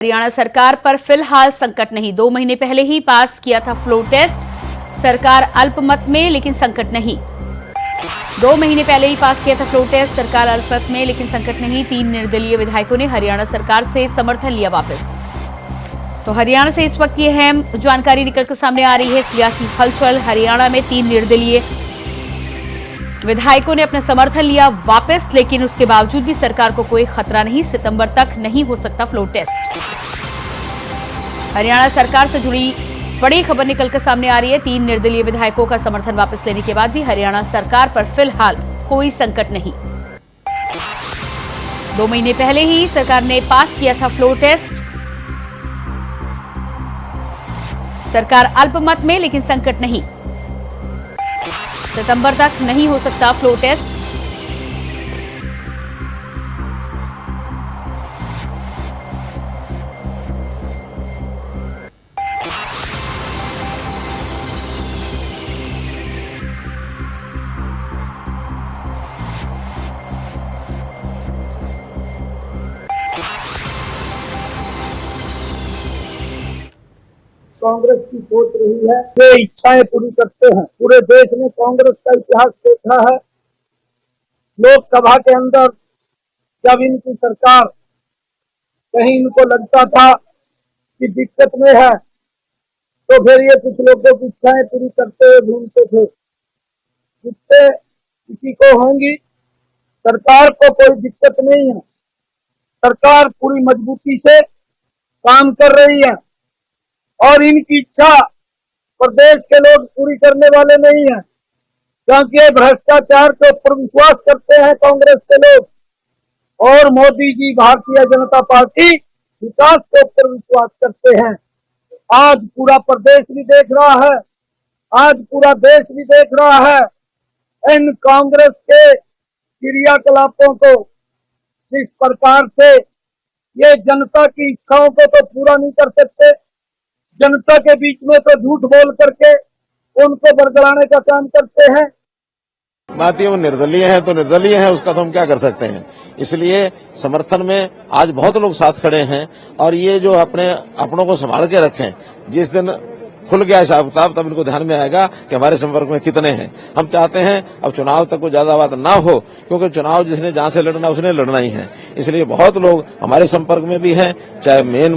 हरियाणा सरकार पर फिलहाल संकट नहीं। 2 महीने पहले ही पास किया था फ्लो टेस्ट। सरकार अल्पमत में लेकिन संकट नहीं। 2 महीने पहले ही पास किया था फ्लो टेस्ट। सरकार अल्पमत में लेकिन संकट नहीं। 3 निर्दलीय विधायकों ने हरियाणा सरकार से समर्थन लिया वापस। तो हरियाणा से इस वक्त ये अहम जानकारी निकलकर सामने आ रही है। सियासी हलचल। हरियाणा में 3 निर्दलीय विधायकों ने अपना समर्थन लिया वापस, लेकिन उसके बावजूद भी सरकार को कोई खतरा नहीं। सितंबर तक नहीं हो सकता फ्लो टेस्ट। हरियाणा सरकार से जुड़ी बड़ी खबर निकलकर सामने आ रही है। 3 निर्दलीय विधायकों का समर्थन वापस लेने के बाद भी हरियाणा सरकार पर फिलहाल कोई संकट नहीं। 2 महीने पहले ही सरकार ने पास किया था फ्लो टेस्ट। सरकार अल्पमत में लेकिन संकट नहीं। सितंबर तक नहीं हो सकता फ्लो टेस्ट। कांग्रेस की सोच रही है ये इच्छाएं पूरी करते हैं। पूरे देश ने कांग्रेस का इतिहास देखा है। लोकसभा के अंदर जब इनकी सरकार, कहीं इनको लगता था कि दिक्कत में है, तो फिर ये कुछ लोगों की इच्छाएं पूरी करते हुए ढूंढते थे। जिससे किसी को होंगी, सरकार को कोई दिक्कत नहीं है। सरकार पूरी मजबूती से काम कर रही है और इनकी इच्छा प्रदेश के लोग पूरी करने वाले नहीं है, क्योंकि भ्रष्टाचार के ऊपर विश्वास करते हैं कांग्रेस के लोग, और मोदी जी, भारतीय जनता पार्टी विकास के ऊपर विश्वास करते हैं। आज पूरा प्रदेश भी देख रहा है, आज पूरा देश भी देख रहा है इन कांग्रेस के क्रियाकलापों को। जिस प्रकार से ये जनता की इच्छाओं को तो पूरा नहीं कर सकते, जनता के बीच में तो झूठ बोल करके उनको बरगलाने का काम करते हैं। बात ये वो निर्दलीय है तो निर्दलीय है, उसका तो हम क्या कर सकते हैं। इसलिए समर्थन में आज बहुत लोग साथ खड़े हैं और ये जो अपनों को संभाल के रखें, जिस दिन खुल गया हिसाब किताब तब इनको ध्यान में आएगा कि हमारे संपर्क में कितने हैं। हम चाहते हैं अब चुनाव तक कोई ज्यादा बात ना हो, क्योंकि चुनाव जिसने जहां से लड़ना उसने लड़ना ही है। इसलिए बहुत लोग हमारे संपर्क में भी हैं, चाहे मेन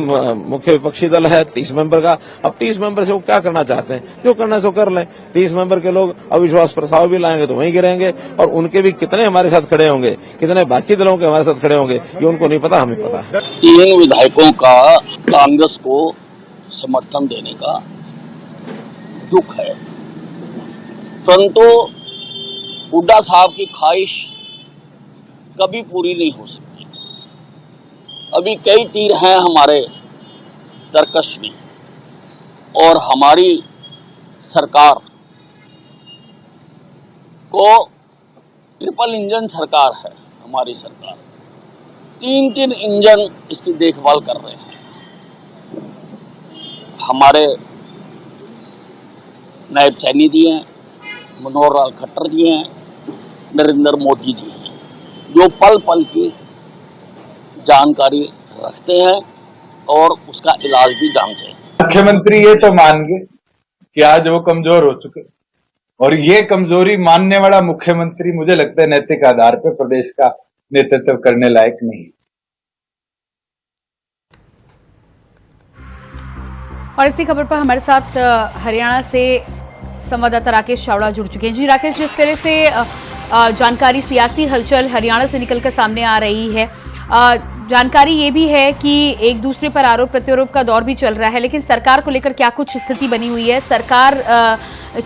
मुख्य विपक्षी दल है 30 मेंबर का। अब 30 मेंबर से वो क्या करना चाहते हैं, जो करना है सो कर लें। 30 मेंबर के लोग अविश्वास प्रस्ताव भी लाएंगे तो वहीं गिरेंगे, और उनके भी कितने हमारे साथ खड़े होंगे, कितने बाकी दलों के हमारे साथ खड़े होंगे, ये उनको नहीं पता, हमें पता है। 3 विधायकों का कांग्रेस को समर्थन देने का दुख है, परंतु हुड्डा साहब की ख्वाहिश कभी पूरी नहीं हो सकती। अभी कई तीर हैं हमारे तरकश में, और हमारी सरकार को ट्रिपल इंजन सरकार है। हमारी सरकार 3 इंजन इसकी देखभाल कर रहे हैं। हमारे नायब सैनी जी हैं, मनोहर लाल खट्टर जी हैं, नरेंद्र मोदी जी हैं, जो पल पल की जानकारी रखते हैं और उसका इलाज भी जानते हैं। मुख्यमंत्री ये तो मान गए कि आज वो कमजोर हो चुके, और ये कमजोरी मानने वाला मुख्यमंत्री मुझे लगता है नैतिक आधार पर प्रदेश का नेतृत्व करने लायक नहीं। और इसी खबर पर हमारे साथ हरियाणा से संवाददाता राकेश चावड़ा जुड़ चुके हैं। जी राकेश, जिस तरह से जानकारी सियासी हलचल हरियाणा से निकलकर सामने आ रही है, जानकारी ये भी है कि एक दूसरे पर आरोप प्रत्यारोप का दौर भी चल रहा है, लेकिन सरकार को लेकर क्या कुछ स्थिति बनी हुई है? सरकार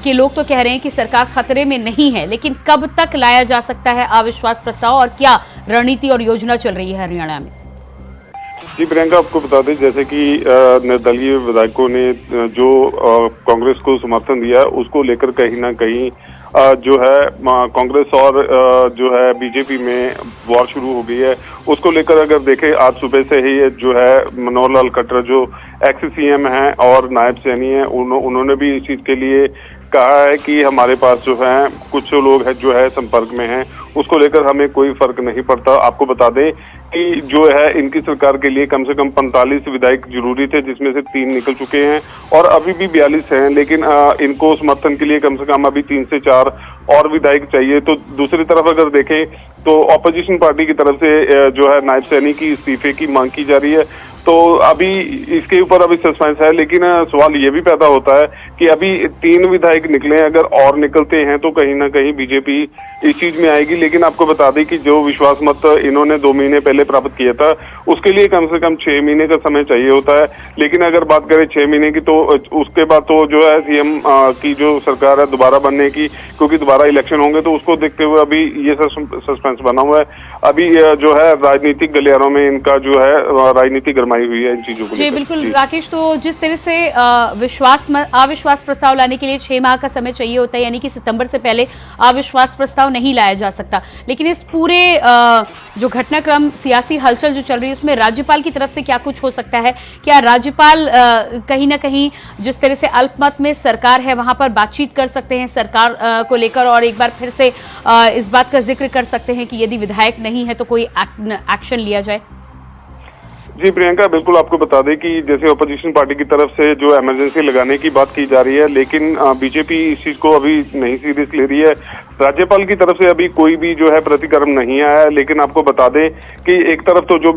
के लोग तो कह रहे हैं कि सरकार खतरे में नहीं है, लेकिन कब तक लाया जा सकता है अविश्वास प्रस्ताव, और क्या रणनीति और योजना चल रही है हरियाणा में? जी प्रियंका, आपको बता दें जैसे कि निर्दलीय विधायकों ने जो कांग्रेस को समर्थन दिया है, उसको लेकर कहीं ना कहीं जो है कांग्रेस और जो है बीजेपी में वॉर शुरू हो गई है। उसको लेकर अगर देखें, आज सुबह से ही जो है मनोहर लाल खट्टर जो एक्स सीएम हैं और नायब सैनी हैं, उन्होंने भी इस चीज के लिए कहा है कि हमारे पास जो है कुछ लोग हैं जो है संपर्क में हैं, उसको लेकर हमें कोई फर्क नहीं पड़ता। आपको बता दें कि जो है इनकी सरकार के लिए कम से कम 45 विधायक जरूरी थे, जिसमें से 3 निकल चुके हैं और अभी भी 42 हैं, लेकिन इनको समर्थन के लिए कम से कम अभी 3 से 4 और विधायक चाहिए। तो दूसरी तरफ अगर देखें तो ऑपोजिशन पार्टी की तरफ से जो है नायब सैनी की इस्तीफे की मांग की जा रही है। तो अभी इसके ऊपर अभी सस्पेंस है, लेकिन सवाल ये भी पैदा होता है कि अभी 3 विधायक निकले, अगर और निकलते हैं तो कहीं ना कहीं बीजेपी इस चीज में आएगी। लेकिन आपको बता दें कि जो विश्वास मत इन्होंने 2 महीने पहले प्राप्त किया था, उसके लिए कम से कम 6 महीने का समय चाहिए होता है। लेकिन अगर बात करें 6 महीने की, तो उसके बाद तो जो है सीएम की जो सरकार है दोबारा बनने की, क्योंकि दोबारा इलेक्शन होंगे, तो उसको देखते हुए अभी ये सस्पेंस बना हुआ है। अभी जो है राजनीतिक गलियारों में इनका जो है राजनीति गरमाई हुई है इन चीजों को जी लेकर। बिल्कुल राकेश, तो जिस तरह से अविश्वास प्रस्ताव लाने के लिए 6 माह का समय चाहिए होता है, यानी कि सितंबर से पहले अविश्वास प्रस्ताव नहीं लाया जा सकता, लेकिन इस पूरे जो घटनाक्रम सियासी हलचल जो चल रही है उसमें राज्यपाल की तरफ से क्या कुछ हो सकता है? क्या राज्यपाल कहीं ना कहीं जिस तरह से अल्पमत में सरकार है वहां पर बातचीत कर सकते हैं सरकार को लेकर, और एक बार फिर से इस बात का जिक्र कर सकते हैं कि यदि विधायक नहीं है तो कोई एक्शन लिया जाए? जी प्रियंका, बिल्कुल आपको बता दें कि जैसे अपोजिशन पार्टी की तरफ से जो इमरजेंसी लगाने की बात की जा रही है, लेकिन बीजेपी इस चीज को अभी नहीं सीरियस ले रही है। राज्यपाल की तरफ से अभी कोई भी जो है प्रतिक्रम नहीं आया है। लेकिन आपको बता दें कि एक तरफ तो जो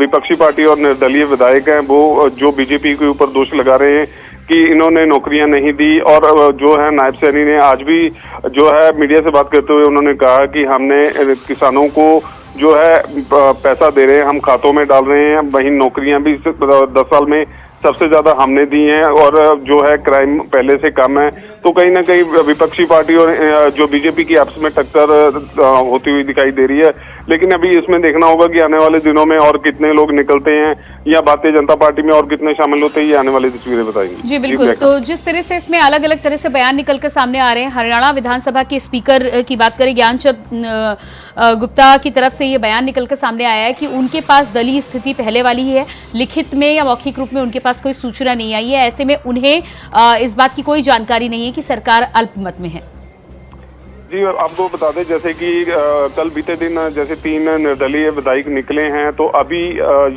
विपक्षी पार्टी और निर्दलीय विधायक हैं वो जो बीजेपी के ऊपर दोष लगा रहे हैं कि इन्होंने नौकरियां नहीं दी, और जो है नायब सैनी ने आज भी जो है मीडिया से बात करते हुए उन्होंने कहा कि हमने किसानों को जो है पैसा दे रहे हैं, हम खातों में डाल रहे हैं, वहीं नौकरियां भी 10 साल में सबसे ज्यादा हमने दी हैं, और जो है क्राइम पहले से कम है। तो कहीं ना कहीं विपक्षी पार्टी और जो बीजेपी की आपस में टक्कर होती हुई दिखाई दे रही है। लेकिन अभी इसमें देखना होगा कि आने वाले दिनों में और कितने लोग निकलते हैं या भारतीय जनता पार्टी में और कितने शामिल होते हैं, ये आने वाली तस्वीरें बताएंगी। जी बिल्कुल, तो जिस तरह से इसमें अलग अलग तरह से बयान निकलकर सामने आ रहे हैं, हरियाणा विधानसभा के स्पीकर की बात करें ज्ञानचंद गुप्ता की तरफ से ये बयान निकलकर सामने आया है कि उनके पास दलीय स्थिति पहले वाली ही है, लिखित में या मौखिक रूप में उनके पास कोई सूचना नहीं आई है। ऐसे में उन्हें इस बात की कोई जानकारी नहीं है कि सरकार अल्पमत में है। जी, आपको बता दें जैसे कि कल बीते दिन जैसे 3 निर्दलीय विधायक निकले हैं, तो अभी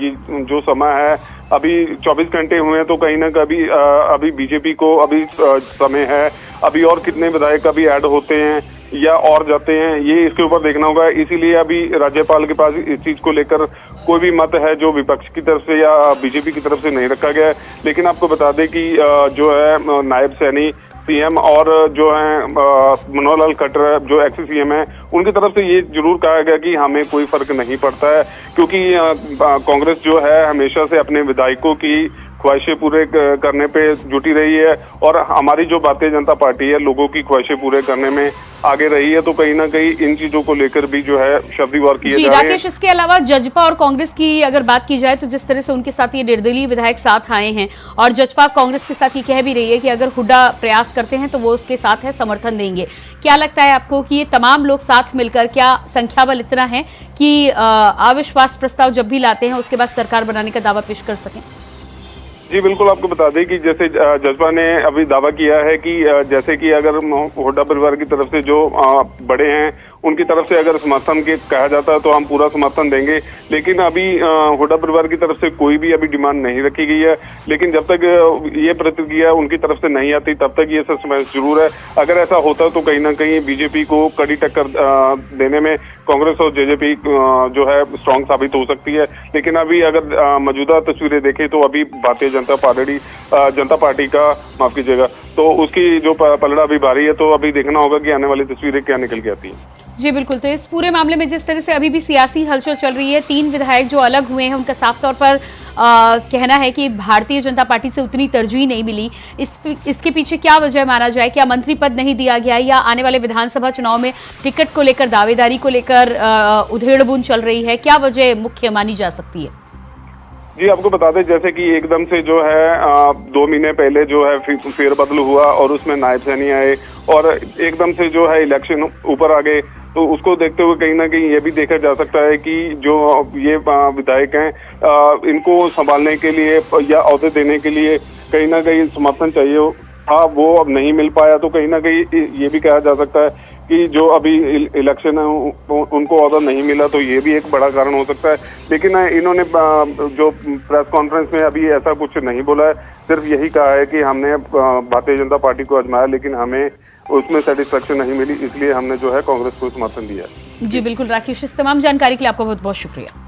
ये जो समय है अभी 24 घंटे हुए हैं, तो कहीं ना कहीं अभी बीजेपी को अभी समय है, अभी और कितने विधायक अभी ऐड होते हैं या और जाते हैं, ये इसके ऊपर देखना होगा। इसीलिए अभी राज्यपाल के पास इस चीज को लेकर कोई भी मत है जो विपक्ष की तरफ से या बीजेपी की तरफ से नहीं रखा गया है। लेकिन आपको बता दें कि जो है नायब सैनी सीएम और जो है मनोहर लाल खट्टर जो एक्स सीएम है, उनकी तरफ से ये जरूर कहा गया कि हमें कोई फर्क नहीं पड़ता है, क्योंकि कांग्रेस जो है हमेशा से अपने विधायकों की ख्वाहिशें पूरे करने पे जुटी रही है, और हमारी जो भारतीय जनता पार्टी है लोगों की ख्वाहिशें पूरे करने में आगे रही है। तो कहीं ना कहीं इन चीजों को लेकर भी जो है शब्दीवार किए जा रहे हैं। राकेश, इसके अलावा जजपा और कांग्रेस की अगर बात की जाए तो जिस तरह से उनके साथ ये निर्दलीय विधायक साथ आए हैं, और जजपा कांग्रेस के साथ ये कह भी रही है कि अगर हुड्डा प्रयास करते हैं तो वो उसके साथ है, समर्थन देंगे। क्या लगता है आपको कि ये तमाम लोग साथ मिलकर, क्या संख्या बल इतना है कि अविश्वास प्रस्ताव जब भी लाते हैं उसके बाद सरकार बनाने का दावा पेश कर सकें? जी बिल्कुल, आपको बता दें कि जैसे जजपा ने अभी दावा किया है कि जैसे कि अगर हुड्डा परिवार की तरफ से जो बड़े हैं उनकी तरफ से अगर समर्थन के कहा जाता है तो हम पूरा समर्थन देंगे। लेकिन अभी हुड्डा परिवार की तरफ से कोई भी अभी डिमांड नहीं रखी गई है। लेकिन जब तक ये प्रतिक्रिया उनकी तरफ से नहीं आती तब तक ये सस्पेंस जरूर है। अगर ऐसा होता तो कहीं ना कहीं बीजेपी को कड़ी टक्कर देने में कांग्रेस और जेजेपी जो है स्ट्रांग साबित हो सकती है। लेकिन अभी अगर मौजूदा तस्वीरें देखें तो अभी भारतीय जनता पार्टी का माफ कीजिएगा, तो उसकी जो पलड़ा अभी भारी है। तो अभी देखना होगा कि आने वाली तस्वीरें क्या निकल के आती है। जी बिल्कुल, तो इस पूरे मामले में जिस तरह से अभी भी सियासी हलचल चल रही है, 3 विधायक जो अलग हुए हैं उनका साफ तौर पर कहना है कि भारतीय जनता पार्टी से उतनी तरजीह नहीं मिली। इसके पीछे क्या वजह माना जाए? क्या मंत्री पद नहीं दिया गया, या आने वाले विधानसभा चुनाव में टिकट को लेकर, दावेदारी को लेकर उधेड़-बुन चल रही है? क्या वजह मुख्य मानी जा सकती है? जी, आपको बता दें जैसे कि एकदम से जो है 2 महीने पहले जो है फेरबदल हुआ और उसमें नायब सैनी आए और एकदम से जो है इलेक्शन ऊपर आ गए। तो उसको देखते हुए कहीं ना कहीं ये भी देखा जा सकता है कि जो ये विधायक हैं इनको संभालने के लिए या अहदे देने के लिए कहीं ना कहीं समर्थन चाहिए था वो अब नहीं मिल पाया, तो कहीं ना कहीं ये भी कहा जा सकता है कि जो अभी इलेक्शन है उनको ऑर्डर नहीं मिला, तो ये भी एक बड़ा कारण हो सकता है। लेकिन इन्होंने जो प्रेस कॉन्फ्रेंस में अभी ऐसा कुछ नहीं बोला है, सिर्फ यही कहा है कि हमने भारतीय जनता पार्टी को आजमाया लेकिन हमें उसमें सेटिस्फेक्शन नहीं मिली, इसलिए हमने जो है कांग्रेस को समर्थन दिया है। जी बिल्कुल राकेश, इस तमाम जानकारी के लिए आपका बहुत बहुत शुक्रिया।